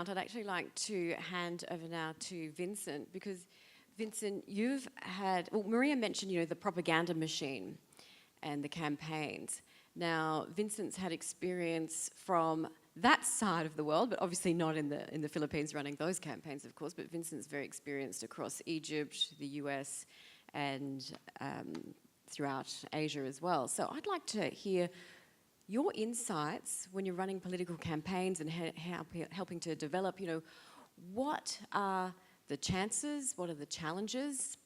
I'd actually like to hand over now to Vincent, because Vincent, you've had, well, Maria mentioned, the propaganda machine and the campaigns. Now, Vincent's had experience from that side of the world, but obviously not in the Philippines running those campaigns, of course, but Vincent's very experienced across Egypt, the US, and throughout Asia as well. So I'd like to hear your insights when you're running political campaigns and helping to develop, what are the chances, what are the challenges,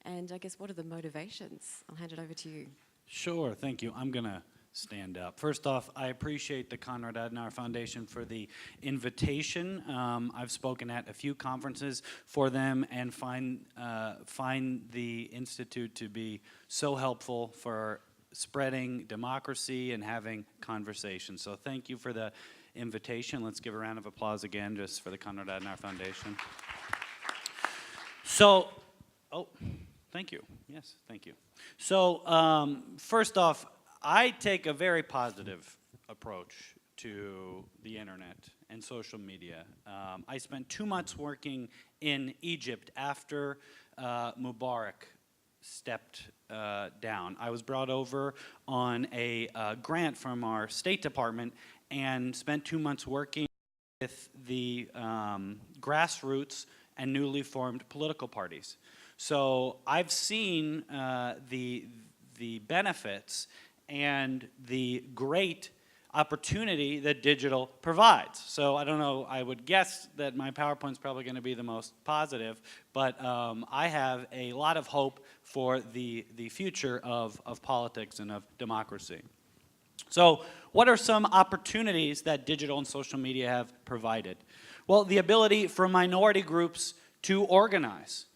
and I guess what are the motivations? I'll hand it over to you. Sure, thank you. I'm going to stand up. First off, I appreciate the Konrad Adenauer Foundation for the invitation. I've spoken at a few conferences for them and find the Institute to be so helpful for spreading democracy and having conversations. So thank you for the invitation. Let's give a round of applause again just for the Konrad Adenauer Foundation. So, thank you. Yes, thank you. So first off, I take a very positive approach to the internet and social media. I spent 2 months working in Egypt after Mubarak stepped down. I was brought over on a grant from our State Department and spent 2 months working with the grassroots and newly formed political parties. So I've seen the benefits and the great opportunity that digital provides. So I don't know, I would guess that my PowerPoint's probably going to be the most positive, but I have a lot of hope for the future of politics and of democracy. So what are some opportunities that digital and social media have provided? Well, the ability for minority groups to organize.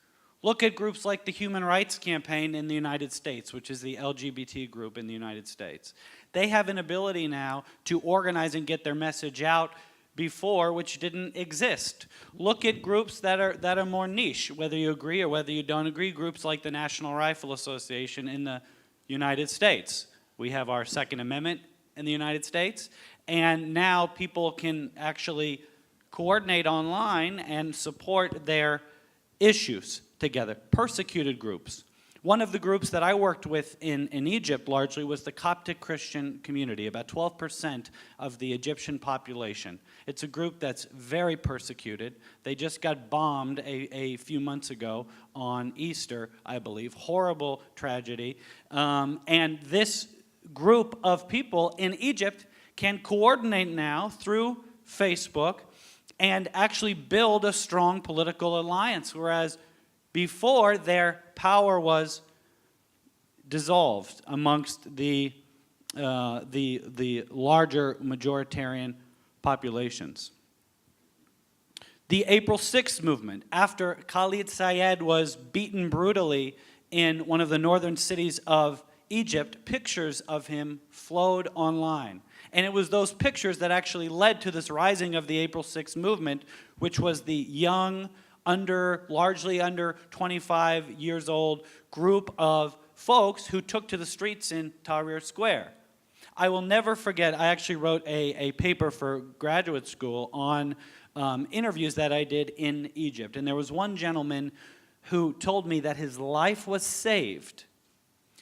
Look at groups like the Human Rights Campaign in the United States, which is the LGBT group in the United States. They have an ability now to organize and get their message out before, which didn't exist. Look at groups that are more niche, whether you agree or whether you don't agree, groups like the National Rifle Association in the United States. We have our Second Amendment in the United States, and now people can actually coordinate online and support their issues together. Persecuted groups. One of the groups that I worked with in Egypt largely was the Coptic Christian community, about 12% of the Egyptian population. It's a group that's very persecuted. They just got bombed a few months ago on Easter, I believe. Horrible tragedy. And this group of people in Egypt can coordinate now through Facebook and actually build a strong political alliance, whereas before their power was dissolved amongst the larger majoritarian populations. The April 6th movement, after Khalid Sayed was beaten brutally in one of the northern cities of Egypt, pictures of him flowed online. And it was those pictures that actually led to this rising of the April 6th movement, which was the young, largely under 25 years old group of folks who took to the streets in Tahrir Square. I will never forget, I actually wrote a paper for graduate school on interviews that I did in Egypt. And there was one gentleman who told me that his life was saved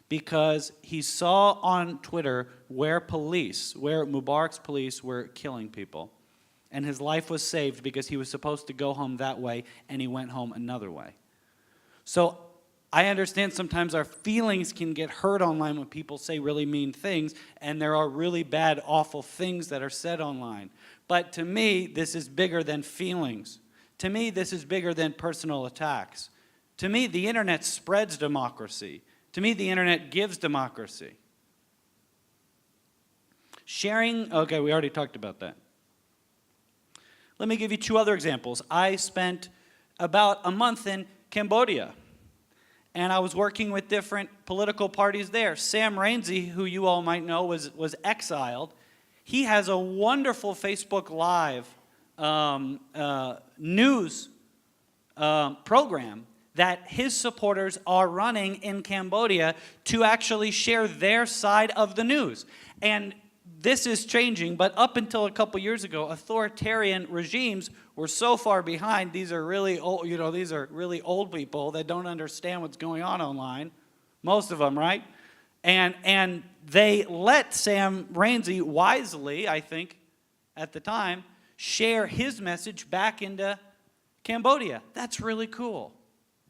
because he saw on Twitter where Mubarak's police were killing people. And his life was saved because he was supposed to go home that way, and he went home another way. So I understand sometimes our feelings can get hurt online when people say really mean things, and there are really bad, awful things that are said online. But to me, this is bigger than feelings. To me, this is bigger than personal attacks. To me, the internet spreads democracy. To me, the internet gives democracy. Sharing, okay, we already talked about that. Let me give you 2 other examples. I spent about a month in Cambodia, and I was working with different political parties there. Sam Rainsy, who you all might know, was exiled. He has a wonderful Facebook Live news program that his supporters are running in Cambodia to actually share their side of the news. And this is changing, but up until a couple years ago, authoritarian regimes we're so far behind. These are really old, these are really old people that don't understand what's going on online. Most of them, right? And they let Sam Rainsy wisely, I think, at the time, share his message back into Cambodia. That's really cool.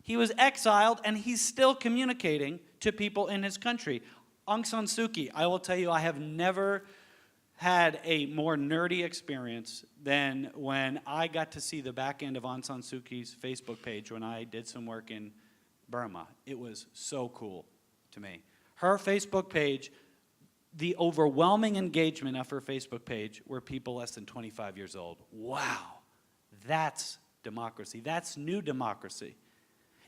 He was exiled, and he's still communicating to people in his country. Aung San Suu Kyi, I will tell you, I have never had a more nerdy experience than when I got to see the back end of Aung San Suu Kyi's Facebook page when I did some work in Burma. It was so cool to me. Her Facebook page, the overwhelming engagement of her Facebook page were people less than 25 years old. Wow, that's democracy. That's new democracy.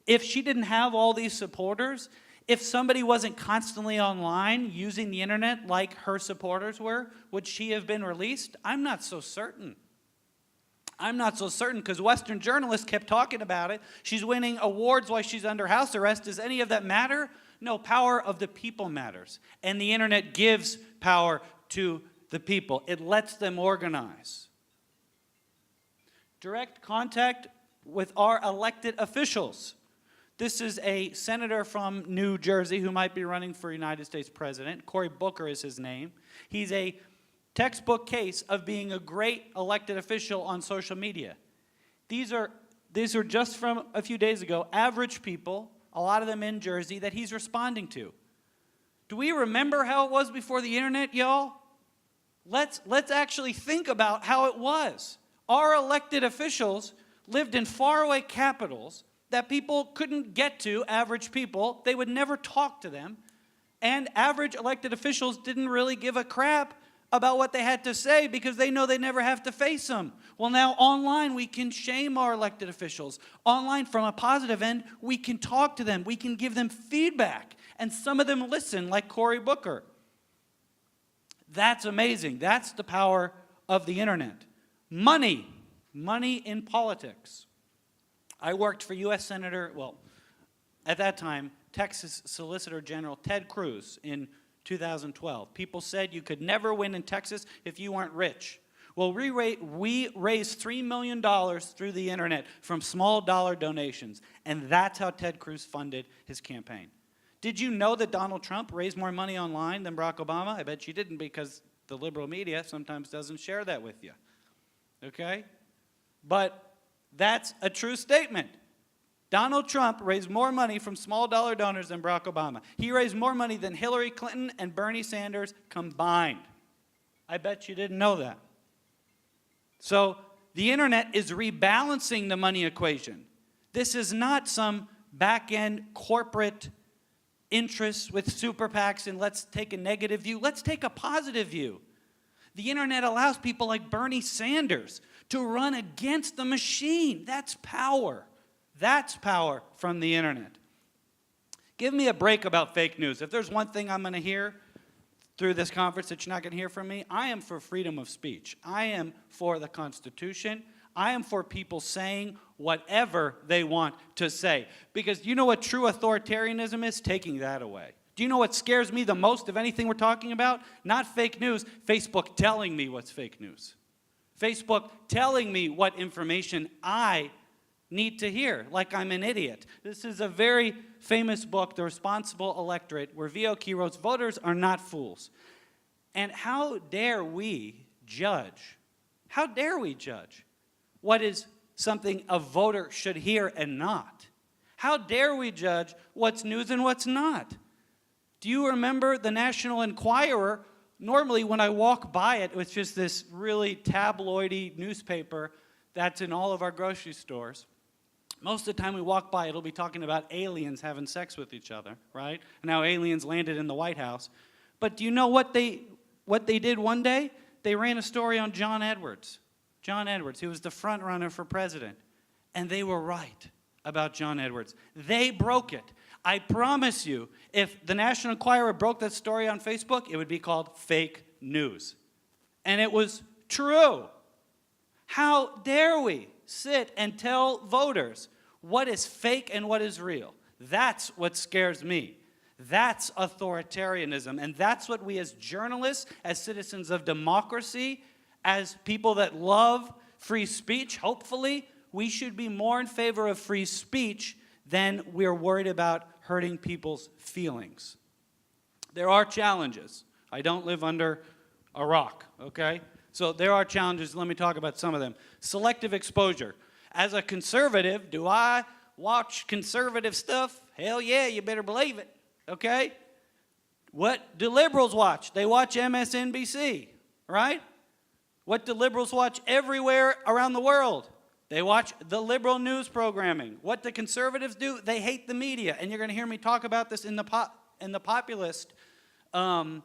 If she didn't have all these supporters, if somebody wasn't constantly online using the internet like her supporters were, would she have been released? I'm not so certain. I'm not so certain because Western journalists kept talking about it. She's winning awards while she's under house arrest. Does any of that matter? No, power of the people matters. And the internet gives power to the people. It lets them organize. Direct contact with our elected officials. This is a senator from New Jersey who might be running for United States president. Cory Booker is his name. He's a textbook case of being a great elected official on social media. These are just from a few days ago, average people, a lot of them in Jersey, that he's responding to. Do we remember how it was before the internet, y'all? Let's actually think about how it was. Our elected officials lived in faraway capitals that people couldn't get to, average people. They would never talk to them. And average elected officials didn't really give a crap about what they had to say because they know they never have to face them. Well, now online we can shame our elected officials. Online, from a positive end, we can talk to them. We can give them feedback. And some of them listen, like Cory Booker. That's amazing. That's the power of the internet. Money in politics. I worked for U.S. Senator, well, at that time, Texas Solicitor General Ted Cruz in 2012. People said you could never win in Texas if you weren't rich. Well, we raised $3 million through the internet from small dollar donations, and that's how Ted Cruz funded his campaign. Did you know that Donald Trump raised more money online than Barack Obama? I bet you didn't, because the liberal media sometimes doesn't share that with you. Okay? But that's a true statement. Donald Trump raised more money from small dollar donors than Barack Obama. He raised more money than Hillary Clinton and Bernie Sanders combined. I bet you didn't know that. So the internet is rebalancing the money equation. This is not some back-end corporate interests with super PACs and let's take a negative view. Let's take a positive view. The internet allows people like Bernie Sanders to run against the machine. That's power. That's power from the internet. Give me a break about fake news. If there's one thing I'm going to hear through this conference that you're not going to hear from me, I am for freedom of speech. I am for the Constitution. I am for people saying whatever they want to say. Because you know what true authoritarianism is? Taking that away. Do you know what scares me the most of anything we're talking about? Not fake news, Facebook telling me what's fake news. Facebook telling me what information I need to hear, like I'm an idiot. This is a very famous book, The Responsible Electorate, where V.O. Key wrote, voters are not fools. And how dare we judge? How dare we judge what is something a voter should hear and not? How dare we judge what's news and what's not? Do you remember the National Enquirer? Normally when I walk by it, it's just this really tabloidy newspaper that's in all of our grocery stores. Most of the time we walk by, it'll be talking about aliens having sex with each other, right? And how aliens landed in the White House. But do you know what they did one day? They ran a story on John Edwards. John Edwards, who was the front runner for president. And they were right about John Edwards. They broke it. I promise you, if the National Enquirer broke that story on Facebook, it would be called fake news. And it was true. How dare we sit and tell voters what is fake and what is real? That's what scares me. That's authoritarianism. And that's what we as journalists, as citizens of democracy, as people that love free speech, hopefully, we should be more in favor of free speech than we're worried about hurting people's feelings. There are challenges. I don't live under a rock, okay? So there are challenges. Let me talk about some of them. Selective exposure. As a conservative, do I watch conservative stuff? Hell yeah, you better believe it, okay? What do liberals watch? They watch MSNBC, right? What do liberals watch everywhere around the world? They watch the liberal news programming. What do conservatives do? They hate the media. And you're going to hear me talk about this in the populist panel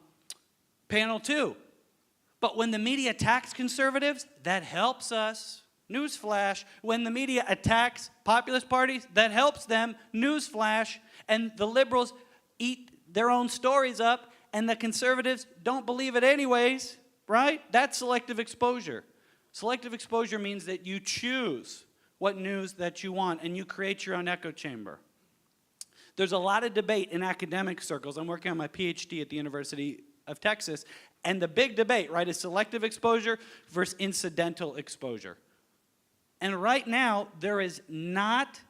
too. But when the media attacks conservatives, that helps us. Newsflash. When the media attacks populist parties, that helps them. Newsflash. And the liberals eat their own stories up, and the conservatives don't believe it anyways, right? That's selective exposure. Selective exposure means that you choose what news that you want, and you create your own echo chamber. There's a lot of debate in academic circles. I'm working on my PhD at the University of Texas, and the big debate, right, is selective exposure versus incidental exposure. And right now, there is not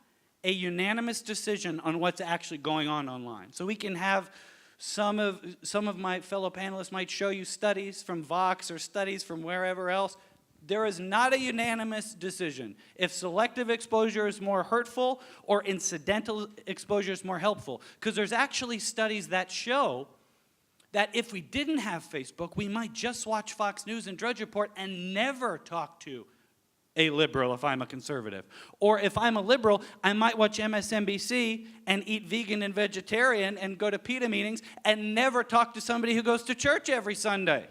a unanimous decision on what's actually going on online. So we can have some of my fellow panelists might show you studies from Vox or studies from wherever else. There is not a unanimous decision if selective exposure is more hurtful or incidental exposure is more helpful. Because there's actually studies that show that if we didn't have Facebook, we might just watch Fox News and Drudge Report and never talk to a liberal if I'm a conservative. Or if I'm a liberal, I might watch MSNBC and eat vegan and vegetarian and go to PETA meetings and never talk to somebody who goes to church every Sunday.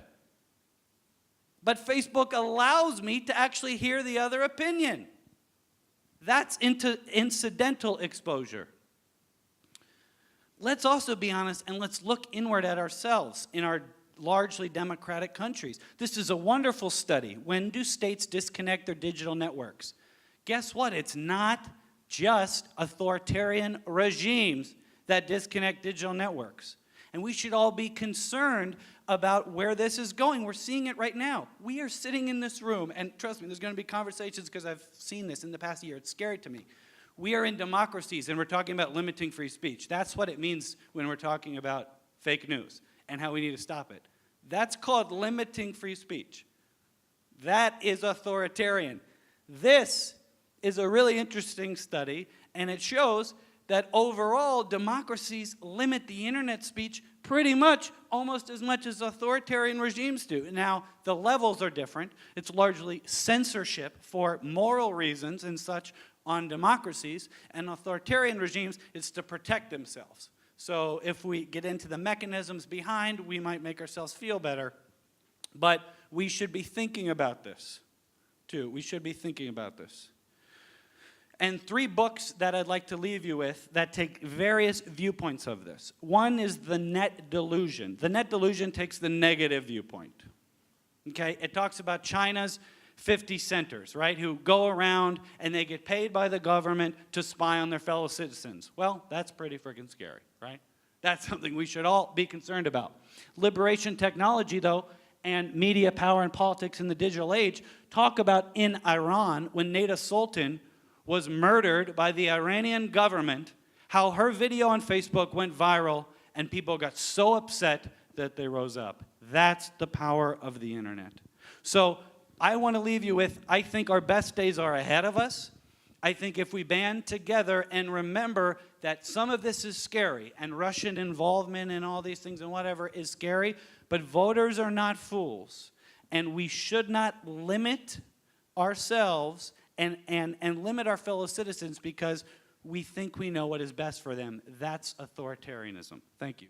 But Facebook allows me to actually hear the other opinion. That's incidental exposure. Let's also be honest and let's look inward at ourselves in our largely democratic countries. This is a wonderful study. When do states disconnect their digital networks? Guess what? It's not just authoritarian regimes that disconnect digital networks. And we should all be concerned about where this is going. We're seeing it right now. We are sitting in this room, and trust me, there's going to be conversations because I've seen this in the past year. It's scary to me. We are in democracies, and we're talking about limiting free speech. That's what it means when we're talking about fake news and how we need to stop it. That's called limiting free speech. That is authoritarian. This is a really interesting study, and it shows that overall democracies limit the internet speech pretty much almost as much as authoritarian regimes do. Now, the levels are different. It's largely censorship for moral reasons and such on democracies, and authoritarian regimes, it's to protect themselves. So if we get into the mechanisms behind, we might make ourselves feel better. But we should be thinking about this, too. We should be thinking about this. And 3 books that I'd like to leave you with that take various viewpoints of this. One is The Net Delusion. The Net Delusion takes the negative viewpoint. Okay? It talks about China's 50 centers, right, who go around and they get paid by the government to spy on their fellow citizens. Well, that's pretty freaking scary, right? That's something we should all be concerned about. Liberation technology, though, and media power and politics in the digital age talk about in Iran when Neda Sultan was murdered by the Iranian government, how her video on Facebook went viral and people got so upset that they rose up. That's the power of the internet. So I want to leave you with, I think our best days are ahead of us. I think if we band together and remember that some of this is scary, and Russian involvement and all these things and whatever is scary, but voters are not fools. And we should not limit ourselves and limit our fellow citizens because we think we know what is best for them. That's authoritarianism. Thank you.